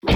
Welcome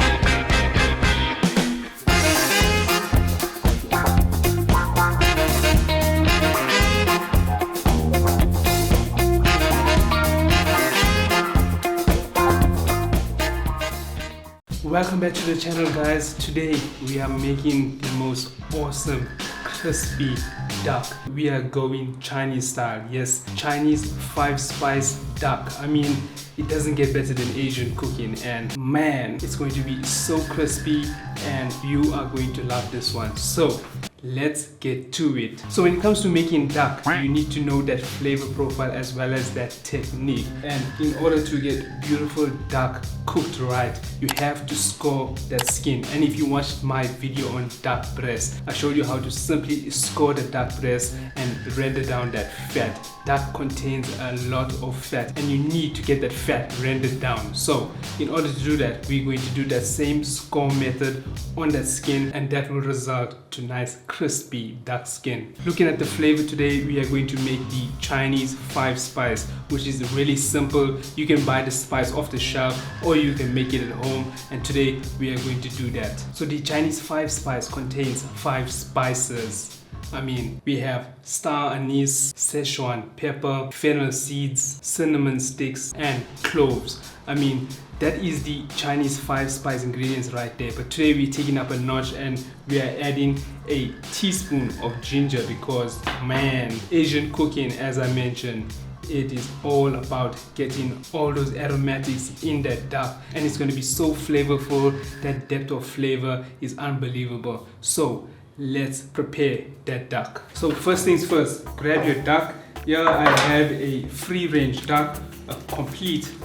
back to the channel, guys. Today we are making the most awesome crispy duck. We are going Chinese style. Yes, Chinese 5-spice duck. I mean, it doesn't get better than Asian cooking, and man, it's going to be so crispy and you are going to love this one. So let's get to it. So when it comes to making duck, you need to know that flavor profile as well as that technique. And in order to get beautiful duck cooked right, you have to score that skin. And if you watched my video on duck breast, I showed you how to simply score the duck breast and render down that fat. Duck contains a lot of fat and you need to get that fat rendered down. So in order to do that, we're going to do that same score method on that skin, and that will result to nice crispy duck skin. Looking at the flavor today, we are going to make the Chinese 5-spice, which is really simple. You can buy the spice off the shelf or you can make it at home, and today we are going to do that. So the Chinese 5-spice contains 5 spices. I mean, we have star anise, Szechuan pepper, fennel seeds, cinnamon sticks, and cloves. I mean, that is the Chinese 5-spice ingredients right there. But today we're taking up a notch and we are adding a teaspoon of ginger because, man, Asian cooking, as I mentioned, it is all about getting all those aromatics in that duck, and it's going to be so flavorful. That depth of flavor is unbelievable. So let's prepare that duck. So first things first, grab your duck. Here I have a free-range duck,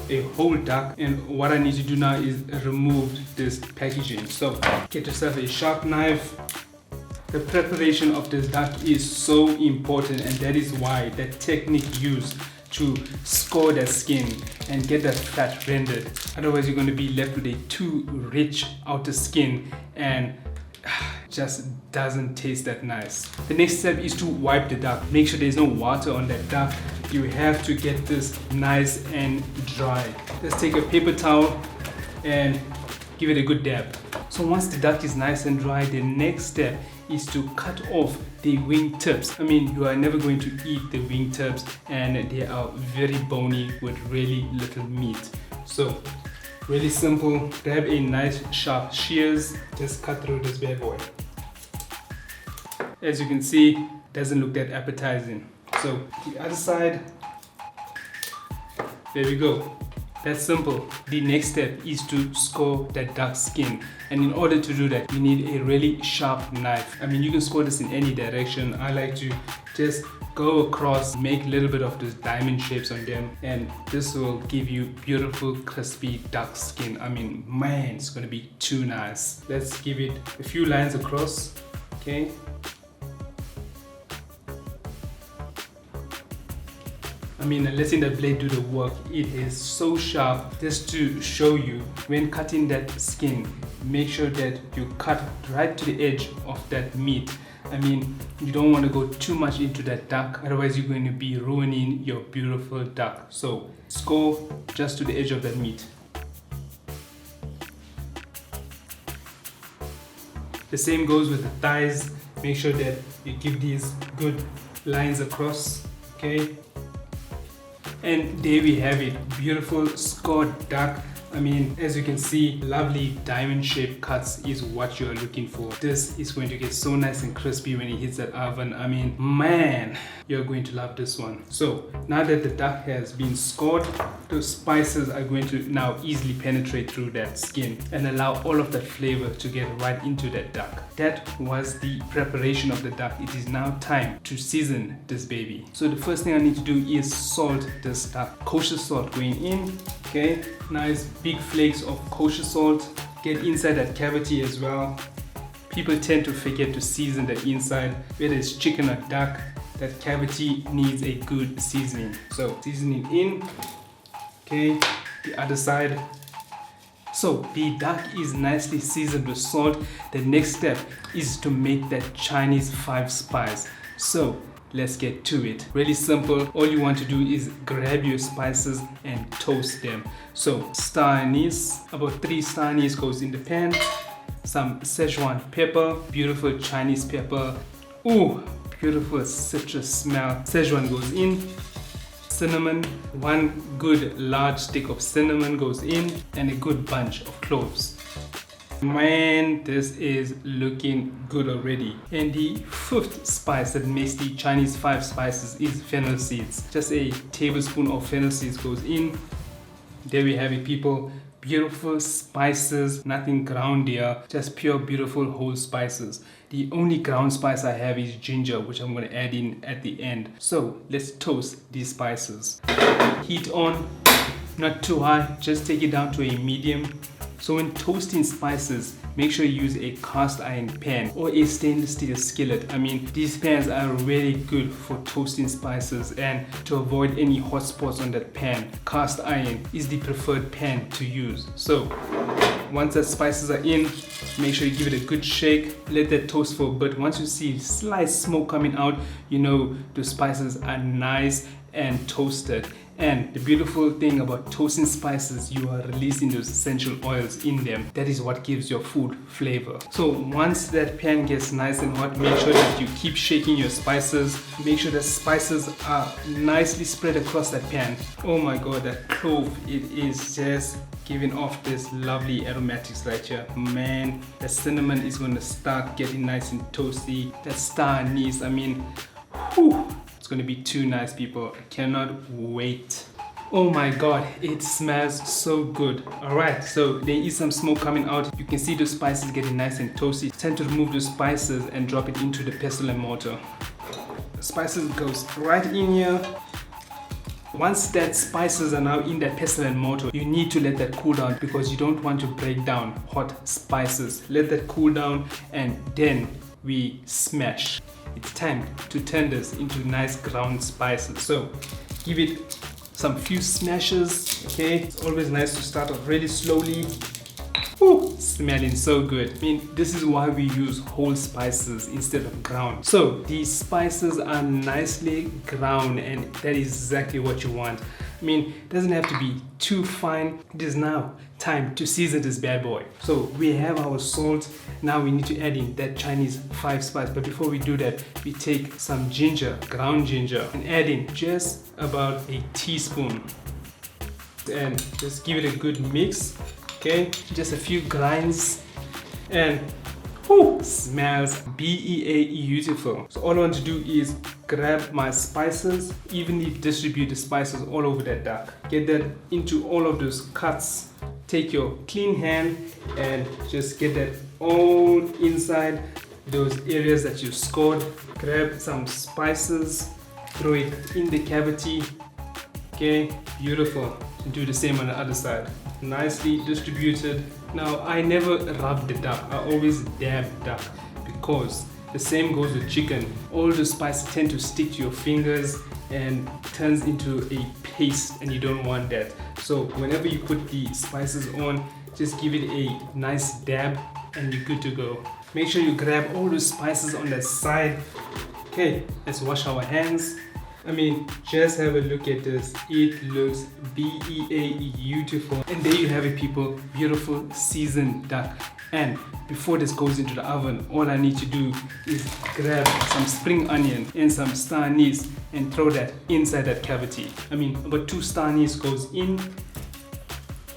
a whole duck, and what I need to do now is remove this packaging. So get yourself a sharp knife. The preparation of this duck is so important, and that is why that technique used to score that skin and get that fat rendered. Otherwise you're going to be left with a too rich outer skin and just doesn't taste that nice. The next step is to wipe the duck. Make sure there's no water on that duck. You have to get this nice and dry. Let's take a paper towel and give it a good dab. So once the duck is nice and dry, the next step is to cut off the wing tips. I mean, you are never going to eat the wing tips, and they are very bony with really little meat. So really simple, grab a nice sharp shears, just cut through this bad boy. As you can see, doesn't look that appetizing. So the other side, there we go. That's simple. The next step is to score that duck skin, and in order to do that you need a really sharp knife. I mean, you can score this in any direction. I like to just go across, make a little bit of those diamond shapes on them, and this will give you beautiful crispy duck skin. I mean, man, it's gonna be too nice. Let's give it a few lines across. Okay, I mean, letting the blade do the work. It is so sharp. Just to show you, when cutting that skin, make sure that you cut right to the edge of that meat. I mean, you don't want to go too much into that duck, otherwise you're going to be ruining your beautiful duck. So score just to the edge of that meat. The same goes with the thighs. Make sure that you give these good lines across. Okay, and there we have it, beautiful scored duck. I mean, as you can see, lovely diamond shaped cuts is what you're looking for. This is going to get so nice and crispy when it hits that oven. I mean, man, you're going to love this one. So now that the duck has been scored, those spices are going to now easily penetrate through that skin and allow all of that flavor to get right into that duck. That was the preparation of the duck. It is now time to season this baby. So the first thing I need to do is salt this duck. Kosher salt going in. Okay, nice big flakes of kosher salt. Get inside that cavity as well. People tend to forget to season the inside. Whether it's chicken or duck, that cavity needs a good seasoning. So seasoning in. Okay, the other side. So the duck is nicely seasoned with salt. The next step is to make that Chinese 5-spice. So let's get to it. Really simple. All you want to do is grab your spices and toast them. So star anise, about 3 star anise goes in the pan. Some Szechuan pepper, beautiful Chinese pepper. Ooh, beautiful citrus smell. Szechuan goes in. Cinnamon, 1 good large stick of cinnamon goes in, and a good bunch of cloves. Man, this is looking good already. And the 5th spice that makes the Chinese 5 spices is fennel seeds. Just a tablespoon of fennel seeds goes in. There we have it, people. Beautiful spices, nothing ground here, just pure beautiful whole spices. The only ground spice I have is ginger, which I'm going to add in at the end. So let's toast these spices. Heat on, not too high, just take it down to a medium. So when toasting spices, make sure you use a cast iron pan or a stainless steel skillet. I mean, these pans are really good for toasting spices, and to avoid any hot spots on that pan, cast iron is the preferred pan to use. So once the spices are in, make sure you give it a good shake, let that toast for a bit. Once you see slight smoke coming out, you know the spices are nice and toasted. And the beautiful thing about toasting spices, you are releasing those essential oils in them. That is what gives your food flavor. So once that pan gets nice and hot, make sure that you keep shaking your spices. Make sure the spices are nicely spread across that pan. Oh my god, that clove, it is just giving off this lovely aromatics right here. Man, the cinnamon is going to start getting nice and toasty. That star anise, I mean, whew. It's going to be too nice, people. I cannot wait. Oh my god, it smells so good. Alright, so there is some smoke coming out. You can see the spices getting nice and toasty. It's time to remove the spices and drop it into the pestle and mortar. The spices goes right in here. Once that spices are now in that pestle and mortar, you need to let that cool down because you don't want to break down hot spices. Let that cool down and then we smash. It's time to turn this into nice ground spices. So give it some few smashes, okay? It's always nice to start off really slowly. Ooh, smelling so good. I mean, this is why we use whole spices instead of ground. So these spices are nicely ground, and that is exactly what you want. I mean, it doesn't have to be too fine. It is now time to season this bad boy. So we have our salt. Now we need to add in that Chinese 5 spice. But before we do that, we take some ginger, ground ginger, and add in just about a teaspoon. And just give it a good mix. Okay, just a few grinds, and whoo, smells beautiful. So all I want to do is grab my spices, evenly distribute the spices all over that duck. Get that into all of those cuts. Take your clean hand and just get that all inside those areas that you scored. Grab some spices, throw it in the cavity. Okay, beautiful. Do the same on the other side. Nicely distributed. Now I never rub the duck, I always dab duck, because the same goes with chicken. All the spices tend to stick to your fingers and turns into a paste, and you don't want that. So whenever you put the spices on, just give it a nice dab and you're good to go. Make sure you grab all the spices on that side. Okay, let's wash our hands. I mean, just have a look at this. It looks beautiful. And there you have it, people. Beautiful seasoned duck. And before this goes into the oven, all I need to do is grab some spring onion and some star anise and throw that inside that cavity. I mean, about 2 star anise goes in.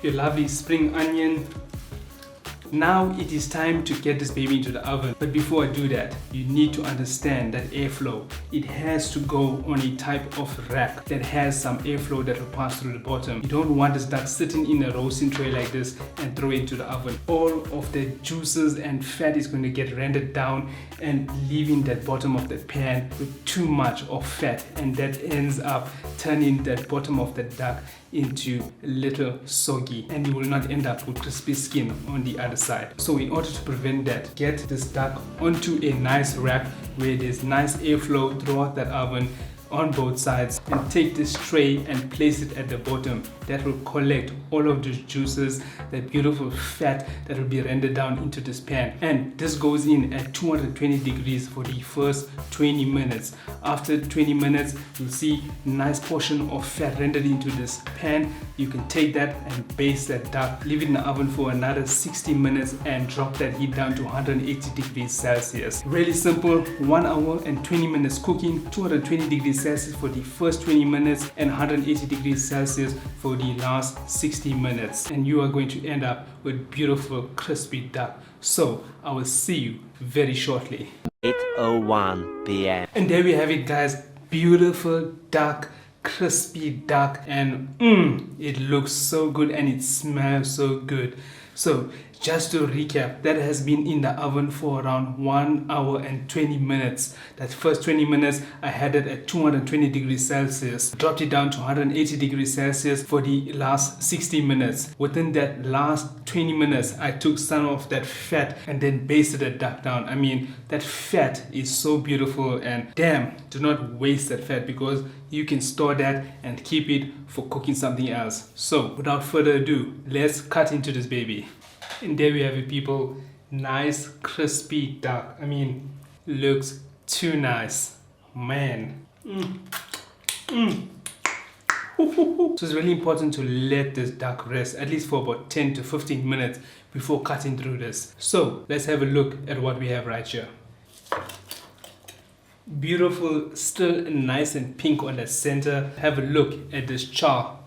Your lovely spring onion. Now it is time to get this baby into the oven. But before I do that, you need to understand that airflow. It has to go on a type of rack that has some airflow that will pass through the bottom. You don't want this duck sitting in a roasting tray like this and throw it into the oven. All of the juices and fat is going to get rendered down and leaving that bottom of the pan with too much of fat, and that ends up turning that bottom of the duck into a little soggy, and you will not end up with crispy skin on the other side. So in order to prevent that, get this duck onto a nice rack where there's nice airflow throughout that oven on both sides, and take this tray and place it at the bottom. that will collect all of those juices, that beautiful fat that will be rendered down into this pan. And this goes in at 220 degrees for the first 20 minutes. After 20 minutes, you'll see a nice portion of fat rendered into this pan. You can take that and baste that duck, leave it in the oven for another 60 minutes and drop that heat down to 180 degrees Celsius. Really simple, 1 hour and 20 minutes cooking, 220 degrees Celsius for the first 20 minutes and 180 degrees Celsius for the last 60 minutes. And you are going to end up with beautiful crispy duck. So I will see you very shortly. 8:01 p.m. And there we have it, guys. Beautiful duck, crispy duck, and it looks so good and it smells so good. So just to recap, that has been in the oven for around 1 hour and 20 minutes. That first 20 minutes I had it at 220 degrees Celsius, dropped it down to 180 degrees Celsius for the last 60 minutes. Within that last 20 minutes I took some of that fat and then basted the duck down. I mean, that fat is so beautiful, and damn, do not waste that fat because you can store that and keep it for cooking something else. So without further ado, let's cut into this baby. And there we have it, people. Nice crispy duck. I mean, looks too nice, man. So it's really important to let this duck rest at least for about 10 to 15 minutes before cutting through this. So let's have a look at what we have right here. Beautiful, still nice and pink on the center. Have a look at this char.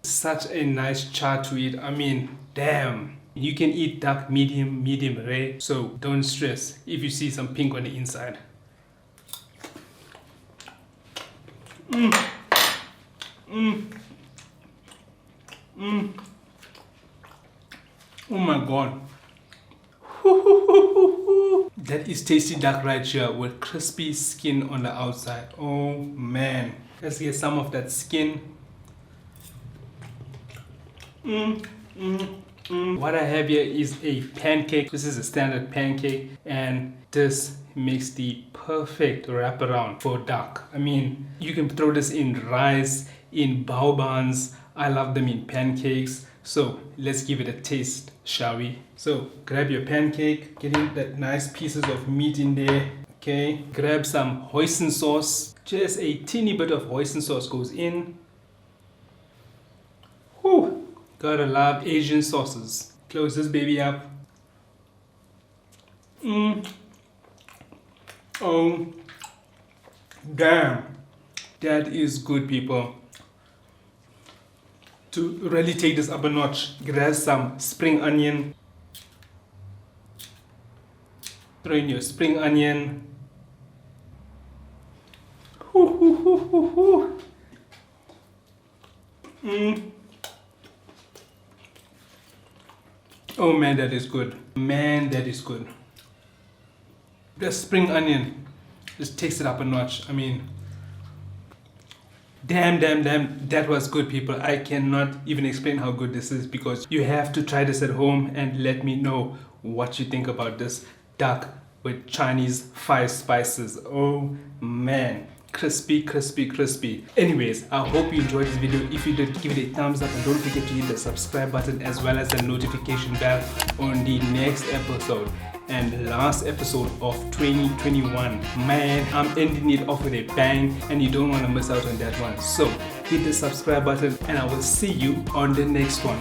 Such a nice char to it. I mean, damn. You can eat duck medium, medium rare, so don't stress if you see some pink on the inside. Oh my god. That is tasty duck right here with crispy skin on the outside. Oh man. Let's get some of that skin. What I have here is a pancake. This is a standard pancake, and this makes the perfect wraparound for duck. I mean, you can throw this in rice, in bao buns. I love them in pancakes. So let's give it a taste, shall we? So grab your pancake, get in that nice pieces of meat in there. Okay, grab some hoisin sauce. Just a teeny bit of hoisin sauce goes in. Whew. Gotta love Asian sauces. Close this baby up. Oh, damn. That is good, people. To really take this up a notch, grab some spring onion. Throw in your spring onion. Oh man, that is good. Man, that is good. The spring onion just takes it up a notch. I mean, damn, that was good, people. I cannot even explain how good this is because you have to try this at home and let me know what you think about this duck with Chinese 5 spices. Oh man. Crispy, crispy, crispy. Anyways, I hope you enjoyed this video. If you did, give it a thumbs up and don't forget to hit the subscribe button as well as the notification bell on the next episode and last episode of 2021. Man, I'm ending it off with a bang and you don't want to miss out on that one. So hit the subscribe button and I will see you on the next one.